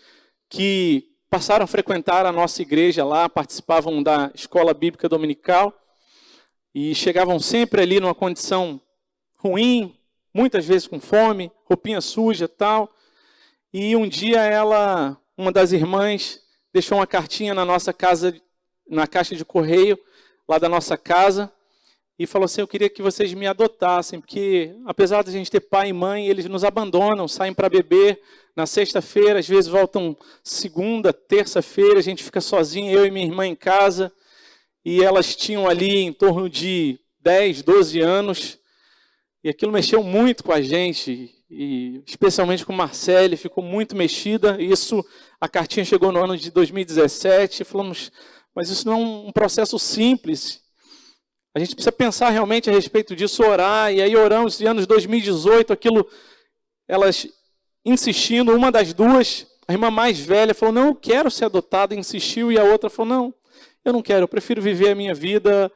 que passaram a frequentar a nossa igreja lá, participavam da escola bíblica dominical e chegavam sempre ali numa condição ruim, muitas vezes com fome, roupinha suja e tal. E um dia uma das irmãs, deixou uma cartinha na nossa casa, na caixa de correio, lá da nossa casa, e falou assim, eu queria que vocês me adotassem, porque apesar de a gente ter pai e mãe, eles nos abandonam, saem para beber na sexta-feira, às vezes voltam segunda, terça-feira, a gente fica sozinho, eu e minha irmã em casa, e elas tinham ali em torno de 10, 12 anos, e aquilo mexeu muito com a gente, e especialmente com Marcele, ficou muito mexida. A cartinha chegou no ano de 2017, falamos, mas isso não é um processo simples. A gente precisa pensar realmente a respeito disso, orar, e aí oramos em anos 2018, elas insistindo, uma das duas, a irmã mais velha falou, não, eu quero ser adotada, insistiu, e a outra falou, não, eu não quero, eu prefiro viver a minha vida,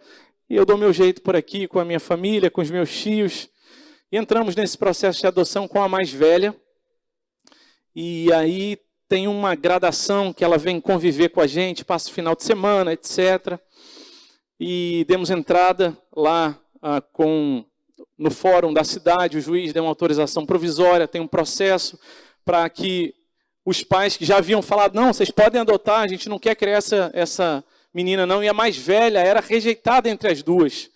e eu dou meu jeito por aqui, com a minha família, com os meus tios. E entramos nesse processo de adoção com a mais velha, e aí tem uma gradação que ela vem conviver com a gente, passa o final de semana, etc., e demos entrada lá no fórum da cidade, o juiz deu uma autorização provisória, tem um processo para que os pais que já haviam falado, não, vocês podem adotar, a gente não quer criar essa menina não, e a mais velha era rejeitada entre as duas.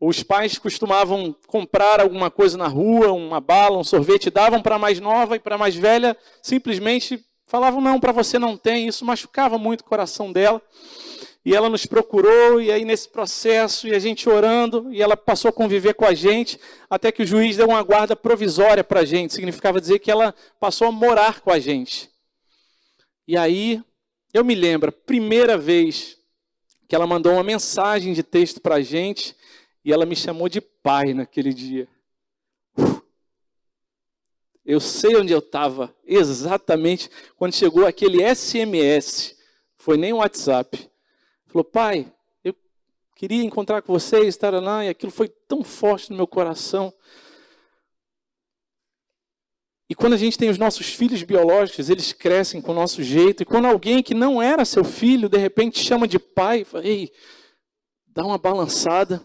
Os pais costumavam comprar alguma coisa na rua, uma bala, um sorvete, davam para a mais nova e para a mais velha, simplesmente falavam, não, para você não tem. Isso machucava muito o coração dela. E ela nos procurou, e aí nesse processo, e a gente orando, e ela passou a conviver com a gente, até que o juiz deu uma guarda provisória para a gente. Significava dizer que ela passou a morar com a gente. E aí, eu me lembro, a primeira vez que ela mandou uma mensagem de texto para a gente, e ela me chamou de pai naquele dia. Eu sei onde eu estava, exatamente quando chegou aquele SMS. Foi nem o WhatsApp. Falou, pai, eu queria encontrar com vocês, estar lá, e aquilo foi tão forte no meu coração. E quando a gente tem os nossos filhos biológicos, eles crescem com o nosso jeito. E quando alguém que não era seu filho, de repente chama de pai, fala, ei, dá uma balançada.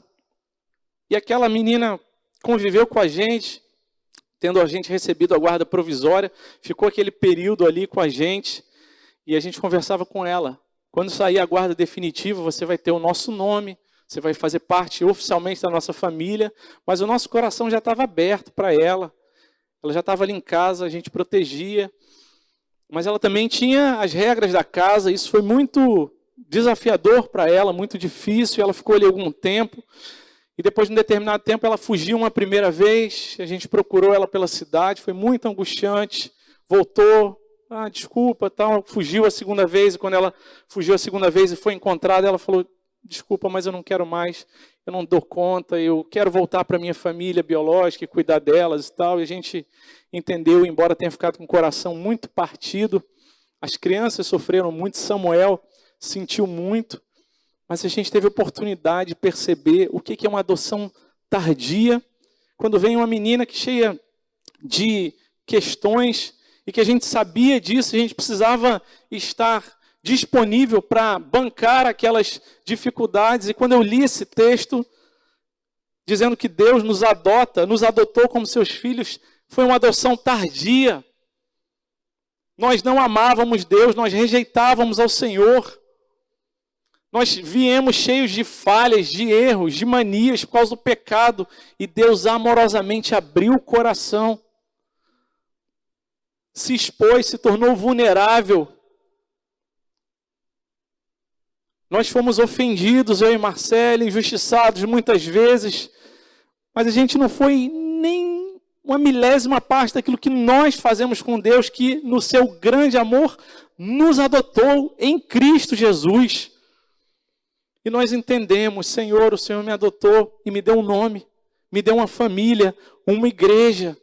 E aquela menina conviveu com a gente, tendo a gente recebido a guarda provisória, ficou aquele período ali com a gente, e a gente conversava com ela. Quando sair a guarda definitiva, você vai ter o nosso nome, você vai fazer parte oficialmente da nossa família, mas o nosso coração já estava aberto para ela. Ela já estava ali em casa, a gente protegia, mas ela também tinha as regras da casa, isso foi muito desafiador para ela, muito difícil, ela ficou ali algum tempo. E depois de um determinado tempo ela fugiu uma primeira vez, a gente procurou ela pela cidade, foi muito angustiante, voltou, desculpa, tal, fugiu a segunda vez, e quando ela fugiu a segunda vez e foi encontrada, ela falou, desculpa, mas eu não quero mais, eu não dou conta, eu quero voltar para a minha família biológica e cuidar delas e tal, e a gente entendeu, embora tenha ficado com o coração muito partido, as crianças sofreram muito, Samuel sentiu muito, mas a gente teve a oportunidade de perceber o que é uma adoção tardia, quando vem uma menina que cheia de questões, e que a gente sabia disso, a gente precisava estar disponível para bancar aquelas dificuldades. E quando eu li esse texto, dizendo que Deus nos adota, nos adotou como seus filhos, foi uma adoção tardia. Nós não amávamos Deus, nós rejeitávamos ao Senhor. Nós viemos cheios de falhas, de erros, de manias por causa do pecado. E Deus amorosamente abriu o coração, se expôs, se tornou vulnerável. Nós fomos ofendidos, eu e Marcelo, injustiçados muitas vezes, mas a gente não foi nem uma milésima parte daquilo que nós fazemos com Deus, que no seu grande amor nos adotou em Cristo Jesus. E nós entendemos, Senhor, o Senhor me adotou e me deu um nome, me deu uma família, uma igreja,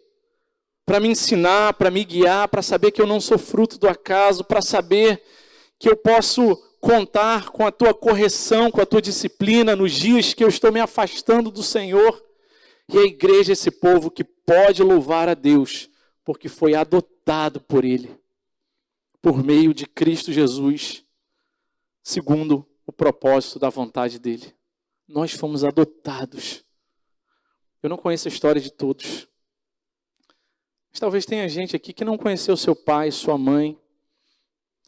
para me ensinar, para me guiar, para saber que eu não sou fruto do acaso, para saber que eu posso contar com a tua correção, com a tua disciplina nos dias que eu estou me afastando do Senhor. E a igreja é esse povo que pode louvar a Deus, porque foi adotado por Ele, por meio de Cristo Jesus, segundo o propósito da vontade dEle. Nós fomos adotados. Eu não conheço a história de todos, mas talvez tenha gente aqui que não conheceu seu pai, sua mãe,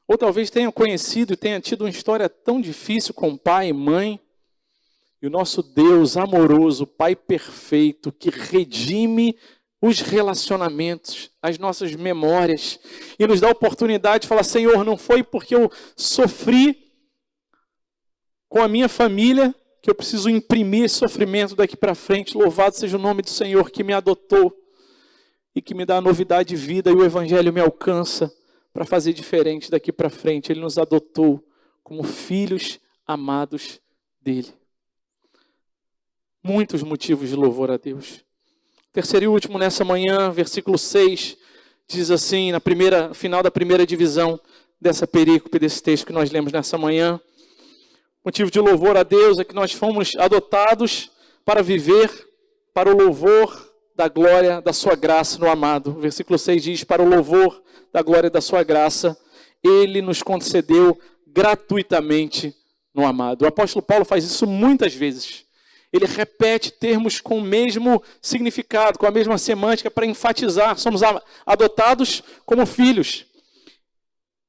ou talvez tenha conhecido e tenha tido uma história tão difícil com pai e mãe. E o nosso Deus amoroso, Pai perfeito, que redime os relacionamentos, as nossas memórias, e nos dá a oportunidade de falar, Senhor, não foi porque eu sofri com a minha família que eu preciso imprimir esse sofrimento daqui para frente. Louvado seja o nome do Senhor que me adotou e que me dá a novidade de vida, e o Evangelho me alcança para fazer diferente daqui para frente. Ele nos adotou como filhos amados dele. Muitos motivos de louvor a Deus. Terceiro e último nessa manhã, versículo 6, diz assim, final da primeira divisão dessa perícope, desse texto que nós lemos nessa manhã. Motivo de louvor a Deus é que nós fomos adotados para viver para o louvor da glória da sua graça no amado. O versículo 6 diz, para o louvor da glória da sua graça, Ele nos concedeu gratuitamente no amado. O apóstolo Paulo faz isso muitas vezes. ele repete termos com o mesmo significado, com a mesma semântica, para enfatizar. Somos adotados como filhos,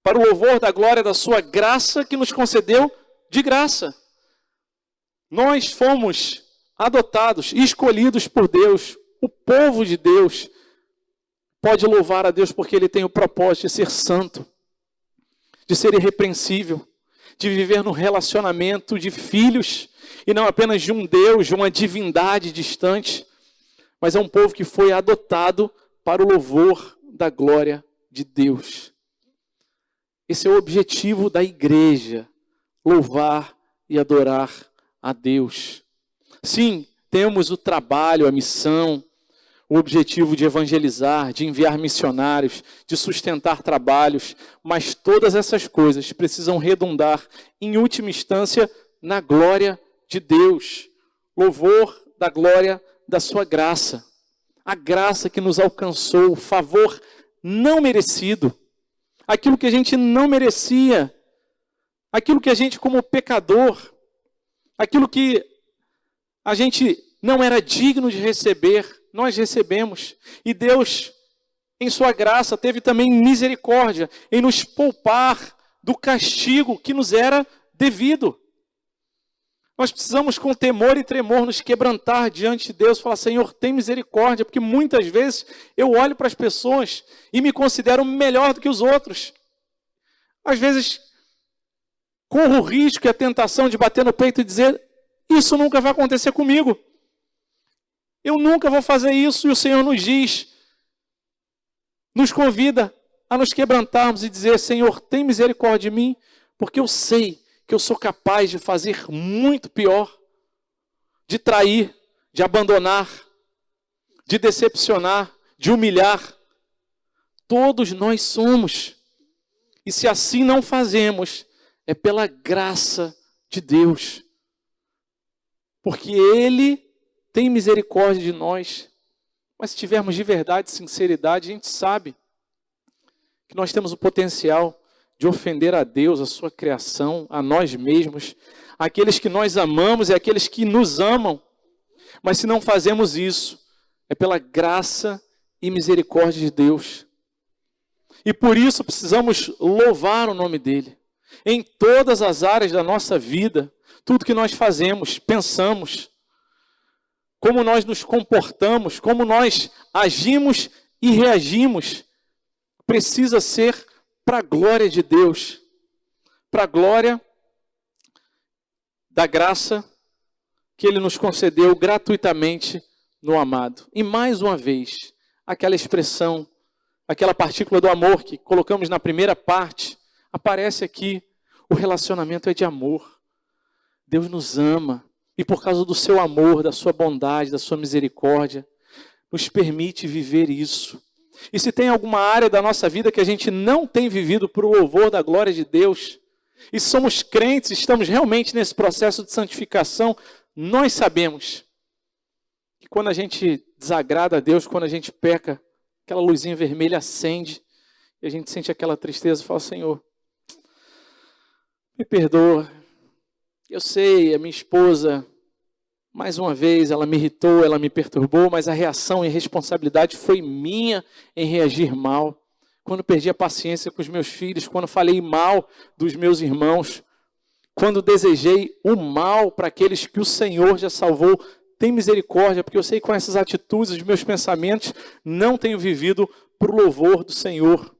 para o louvor da glória da sua graça que nos concedeu de graça. Nós fomos adotados, escolhidos por Deus. O povo de Deus pode louvar a Deus porque ele tem o propósito de ser santo, de ser irrepreensível, de viver no relacionamento de filhos, e não apenas de um Deus, de uma divindade distante, mas é um povo que foi adotado para o louvor da glória de Deus. Esse é o objetivo da igreja, louvar e adorar a Deus. Sim, temos o trabalho, a missão, o objetivo de evangelizar, de enviar missionários, de sustentar trabalhos, mas todas essas coisas precisam redundar, em última instância, na glória de Deus. Louvor da glória da sua graça. A graça que nos alcançou, o favor não merecido. Aquilo que a gente não merecia. Aquilo que a gente, como pecador, aquilo que a gente não era digno de receber, nós recebemos. E Deus, em sua graça, teve também misericórdia em nos poupar do castigo que nos era devido. Nós precisamos, com temor e tremor, nos quebrantar diante de Deus e falar: Senhor, tem misericórdia, porque muitas vezes eu olho para as pessoas e me considero melhor do que os outros. Às vezes, corro o risco e a tentação de bater no peito e dizer: isso nunca vai acontecer comigo. Eu nunca vou fazer isso. E o Senhor nos diz, nos convida a nos quebrantarmos e dizer: Senhor, tem misericórdia de mim, porque eu sei que eu sou capaz de fazer muito pior, de trair, de abandonar, de decepcionar, de humilhar. Todos nós somos. E se assim não fazemos, é pela graça de Deus. Porque Ele tem misericórdia de nós. Mas se tivermos de verdade, sinceridade, a gente sabe que nós temos o potencial de ofender a Deus, a sua criação, a nós mesmos, aqueles que nós amamos e aqueles que nos amam. Mas se não fazemos isso, é pela graça e misericórdia de Deus. E por isso precisamos louvar o nome dEle. Em todas as áreas da nossa vida, tudo que nós fazemos, pensamos, como nós nos comportamos, como nós agimos e reagimos, precisa ser para a glória de Deus, para a glória da graça que Ele nos concedeu gratuitamente no amado. E mais uma vez, aquela expressão, aquela partícula do amor que colocamos na primeira parte, aparece aqui. O relacionamento é de amor. Deus nos ama e por causa do seu amor, da sua bondade, da sua misericórdia, nos permite viver isso. E se tem alguma área da nossa vida que a gente não tem vivido por o louvor da glória de Deus, e somos crentes, estamos realmente nesse processo de santificação, nós sabemos que quando a gente desagrada a Deus, quando a gente peca, aquela luzinha vermelha acende, e a gente sente aquela tristeza e fala: Senhor, me perdoa. Eu sei, a minha esposa, mais uma vez, ela me irritou, ela me perturbou, mas a reação e a responsabilidade foi minha em reagir mal. Quando perdi a paciência com os meus filhos, quando falei mal dos meus irmãos, quando desejei o mal para aqueles que o Senhor já salvou, tem misericórdia, porque eu sei que com essas atitudes, os meus pensamentos, não tenho vivido para o louvor do Senhor.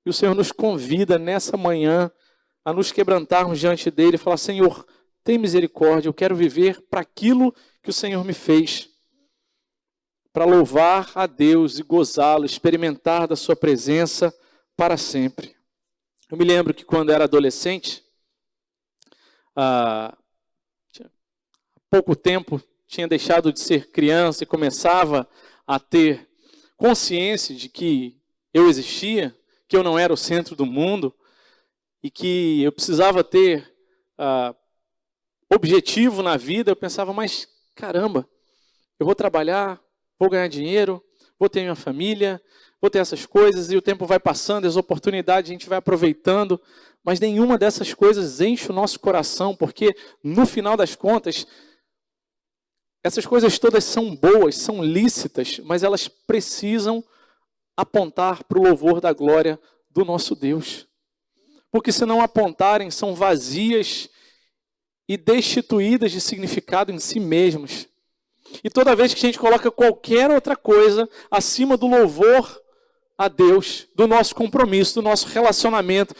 E o Senhor nos convida nessa manhã a nos quebrantarmos diante dEle e falar: Senhor, tem misericórdia, eu quero viver para aquilo que o Senhor me fez. Para louvar a Deus e gozá-lo, experimentar da sua presença para sempre. Eu me lembro que quando era adolescente, há pouco tempo, tinha deixado de ser criança e começava a ter consciência de que eu existia, que eu não era o centro do mundo e que eu precisava ter objetivo na vida. Eu pensava: mas caramba, eu vou trabalhar, vou ganhar dinheiro, vou ter minha família, vou ter essas coisas, e o tempo vai passando, as oportunidades a gente vai aproveitando, mas nenhuma dessas coisas enche o nosso coração, porque no final das contas, Essas coisas todas são boas, são lícitas, mas elas precisam apontar para o louvor da glória do nosso Deus. Porque se não apontarem, são vazias e destituídas de significado em si mesmas. E toda vez que a gente coloca qualquer outra coisa acima do louvor a Deus, do nosso compromisso, do nosso relacionamento,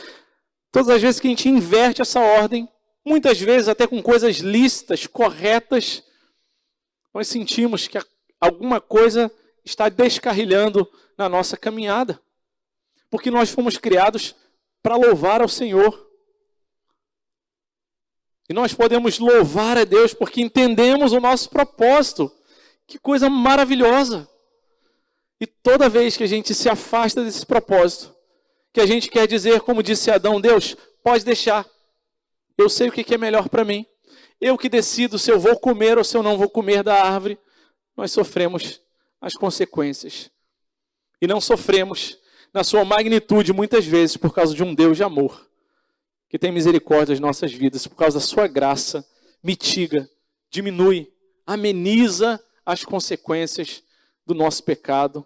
todas as vezes que a gente inverte essa ordem, muitas vezes até com coisas lícitas, corretas, nós sentimos que alguma coisa está descarrilhando na nossa caminhada. Porque nós fomos criados para louvar ao Senhor. E nós podemos louvar a Deus porque entendemos o nosso propósito. Que coisa maravilhosa! E toda vez que a gente se afasta desse propósito, que a gente quer dizer, como disse Adão, Deus, pode deixar. Eu sei o que é melhor para mim. Eu que decido se eu vou comer ou se eu não vou comer da árvore. Nós sofremos as consequências. E não sofremos na sua magnitude, muitas vezes, por causa de um Deus de amor, que tem misericórdia das nossas vidas, por causa da sua graça, mitiga, diminui, ameniza as consequências do nosso pecado.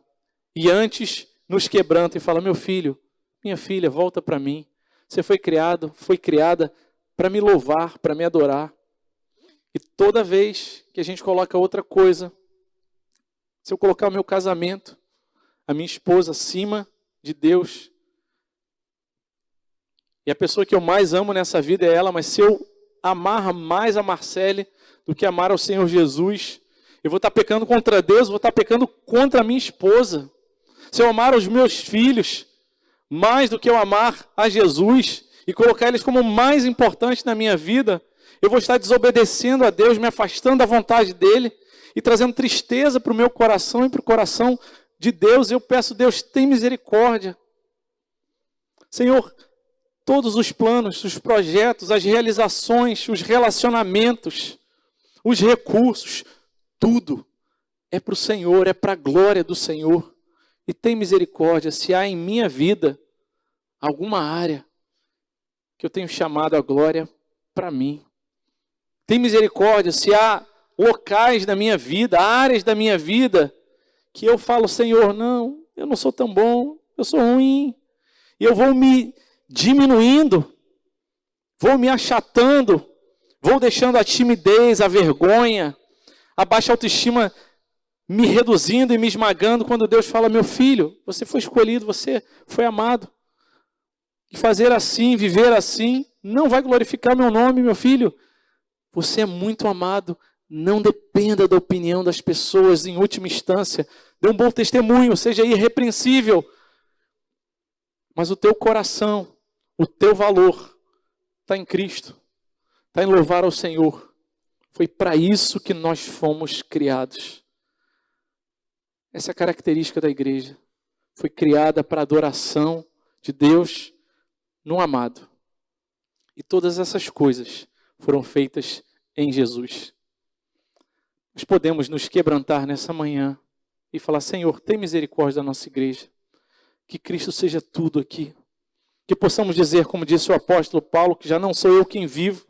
E antes nos quebranta e fala, meu filho, minha filha, volta para mim. Você foi criada para me louvar, para me adorar. E toda vez que a gente coloca outra coisa, se eu colocar o meu casamento, a minha esposa acima de Deus, e a pessoa que eu mais amo nessa vida é ela, mas se eu amar mais a Marcele do que amar ao Senhor Jesus, eu vou estar pecando contra Deus, vou estar pecando contra a minha esposa. Se eu amar os meus filhos mais do que eu amar a Jesus e colocar eles como mais importante na minha vida, eu vou estar desobedecendo a Deus, me afastando da vontade dEle e trazendo tristeza para o meu coração e para o coração de Deus. Eu peço, Deus, tem misericórdia. Senhor, todos os planos, os projetos, as realizações, os relacionamentos, os recursos, tudo é para o Senhor, é para a glória do Senhor. E tem misericórdia se há em minha vida alguma área que eu tenho chamado a glória para mim. Tem misericórdia se há locais da minha vida, áreas da minha vida, que eu falo, Senhor, não, eu não sou tão bom, eu sou ruim. E eu vou me diminuindo, vou me achatando, vou deixando a timidez, a vergonha, a baixa autoestima me reduzindo e me esmagando, quando Deus fala, meu filho, você foi escolhido, você foi amado. E fazer assim, viver assim, não vai glorificar meu nome, meu filho. Você é muito amado, não dependa da opinião das pessoas, em última instância. Dê um bom testemunho, seja irrepreensível. Mas o teu coração, o teu valor, está em Cristo, está em louvar ao Senhor. Foi para isso que nós fomos criados. Essa é a característica da igreja. Foi criada para a adoração de Deus no amado. E todas essas coisas foram feitas em Jesus. Nós podemos nos quebrantar nessa manhã e falar, Senhor, tem misericórdia da nossa igreja. Que Cristo seja tudo aqui. Que possamos dizer, como disse o apóstolo Paulo, que já não sou eu quem vivo,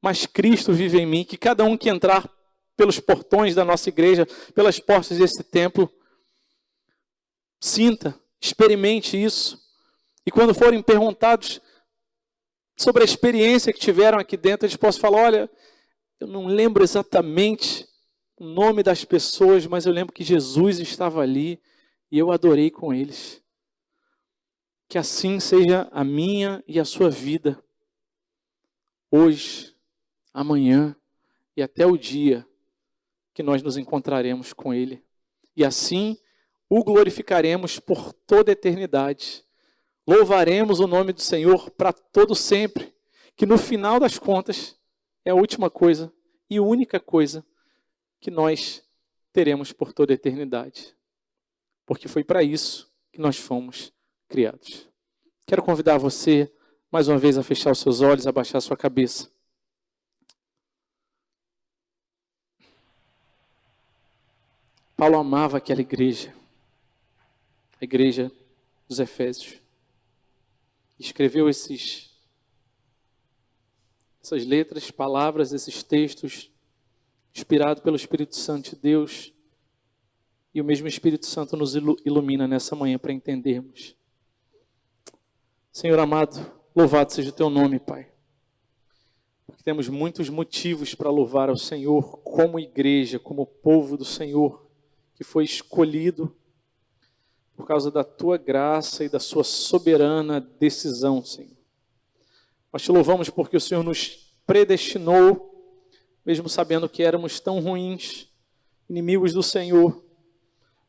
mas Cristo vive em mim. Que cada um que entrar pelos portões da nossa igreja, pelas portas desse templo, sinta, experimente isso. E quando forem perguntados sobre a experiência que tiveram aqui dentro, eles possam falar, olha, eu não lembro exatamente o nome das pessoas, mas eu lembro que Jesus estava ali e eu adorei com eles. Que assim seja a minha e a sua vida, hoje, amanhã e até o dia que nós nos encontraremos com Ele. E assim o glorificaremos por toda a eternidade. Louvaremos o nome do Senhor para todo sempre, que no final das contas é a última coisa e única coisa que nós teremos por toda a eternidade. Porque foi para isso que nós fomos criados. Quero convidar você, mais uma vez, a fechar os seus olhos, a baixar a sua cabeça. Paulo amava aquela igreja, a igreja dos Efésios. Escreveu essas letras, palavras, esses textos, inspirado pelo Espírito Santo de Deus, e o mesmo Espírito Santo nos ilumina nessa manhã para entendermos. Senhor amado, louvado seja o teu nome, Pai. Porque temos muitos motivos para louvar ao Senhor como igreja, como povo do Senhor, que foi escolhido por causa da tua graça e da sua soberana decisão, Senhor. Nós te louvamos porque o Senhor nos predestinou, mesmo sabendo que éramos tão ruins, inimigos do Senhor,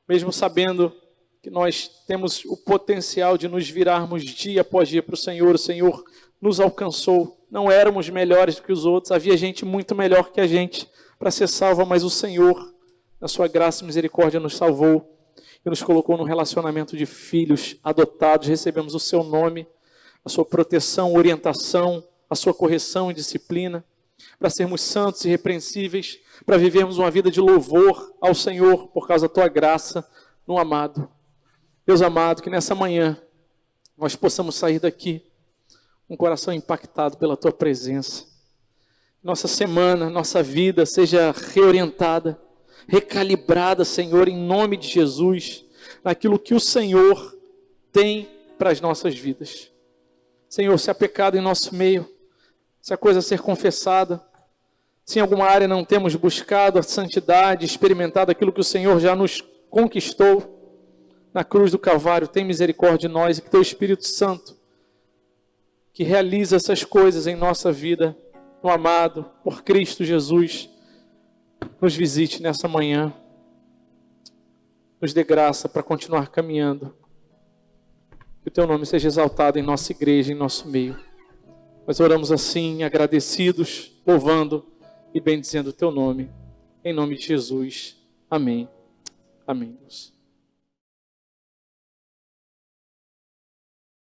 mesmo sabendo que nós temos o potencial de nos virarmos dia após dia para o Senhor nos alcançou. Não éramos melhores do que os outros, havia gente muito melhor que a gente para ser salva, mas o Senhor, na sua graça e misericórdia, nos salvou e nos colocou num relacionamento de filhos adotados. Recebemos o seu nome, a sua proteção, orientação, a sua correção e disciplina, para sermos santos e irrepreensíveis, para vivermos uma vida de louvor ao Senhor por causa da tua graça no amado. Deus amado, que nessa manhã nós possamos sair daqui com o coração impactado pela tua presença. Nossa semana, nossa vida seja reorientada, recalibrada, Senhor, em nome de Jesus, naquilo que o Senhor tem para as nossas vidas. Senhor, se há pecado em nosso meio, se há coisa a ser confessada, se em alguma área não temos buscado a santidade, experimentado aquilo que o Senhor já nos conquistou na cruz do Calvário, tem misericórdia de nós, e que teu Espírito Santo, que realiza essas coisas em nossa vida, no amado, por Cristo Jesus, nos visite nessa manhã, nos dê graça para continuar caminhando. Que o teu nome seja exaltado em nossa igreja, em nosso meio. Nós oramos assim, agradecidos, louvando e bendizendo o teu nome. Em nome de Jesus. Amém. Amém, Deus.